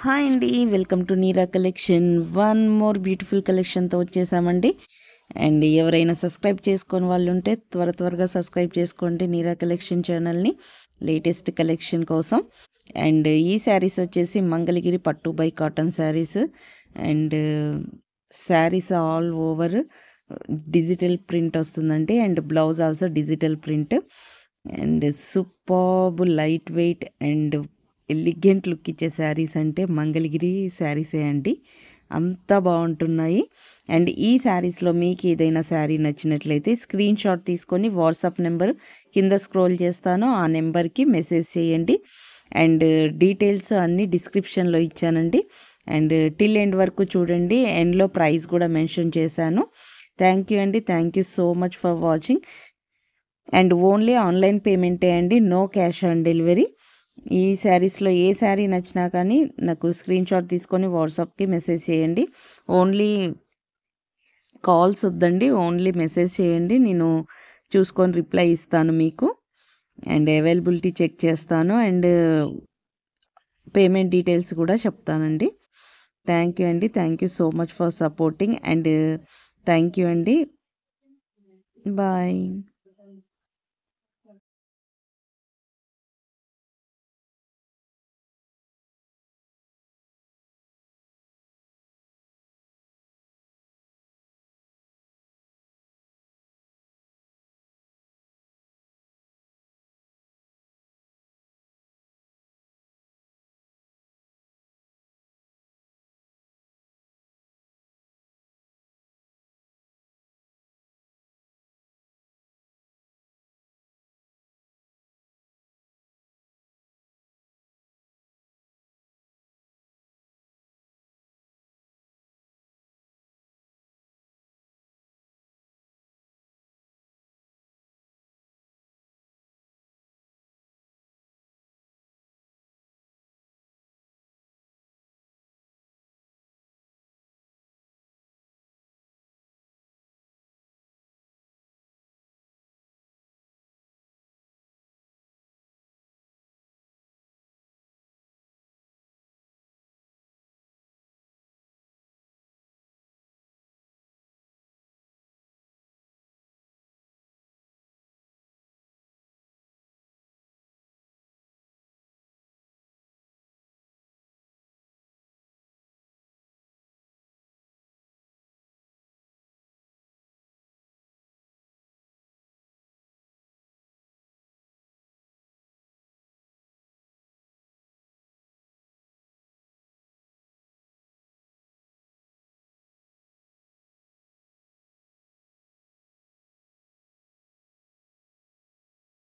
Hi అండి, welcome to neera collection. One more beautiful కలెక్షన్తో వచ్చేసామండి. And ఎవరైనా సబ్స్క్రైబ్ చేసుకొని వాళ్ళు ఉంటే త్వరగా సబ్స్క్రైబ్ చేసుకోండి నీరా కలెక్షన్ ఛానల్ని, లేటెస్ట్ కలెక్షన్ కోసం. అండ్ ఈ శారీస్ వచ్చేసి మంగళగిరి పట్టు by cotton saris. And saris all over digital print వస్తుందండి. And blouse also digital print. And superb light weight and elegant look ఇచ్చే శారీస్ అంటే మంగళగిరి శారీసే అండి. అంతా బాగుంటున్నాయి. అండ్ ఈ శారీస్లో మీకు ఏదైనా శారీ నచ్చినట్లయితే స్క్రీన్ షాట్ తీసుకొని వాట్సాప్ నెంబర్ కింద స్క్రోల్ చేస్తాను, ఆ నెంబర్కి మెసేజ్ చేయండి. అండ్ డీటెయిల్స్ అన్నీ డిస్క్రిప్షన్లో ఇచ్చానండి. అండ్ టిల్ ఎండ్ వరకు చూడండి, ఎండ్లో ప్రైస్ కూడా మెన్షన్ చేశాను. థ్యాంక్ యూ అండి, thank you so much for watching. And only online పేమెంటే అండి, నో క్యాష్ ఆన్ డెలివరీ. ఈ శారీస్లో ఏ శారీ నచ్చినా కానీ నాకు స్క్రీన్ షాట్ తీసుకొని వాట్సాప్కి మెసేజ్ చేయండి. ఓన్లీ కాల్స్ వద్దండి, ఓన్లీ మెసేజ్ చేయండి. నేను చూసుకొని రిప్లై ఇస్తాను మీకు. అండ్ అవైలబిలిటీ చెక్ చేస్తాను. అండ్ పేమెంట్ డీటెయిల్స్ కూడా చెప్తానండి. థ్యాంక్ యూ అండి, thank you so much for supporting. And thank you అండి, బాయ్.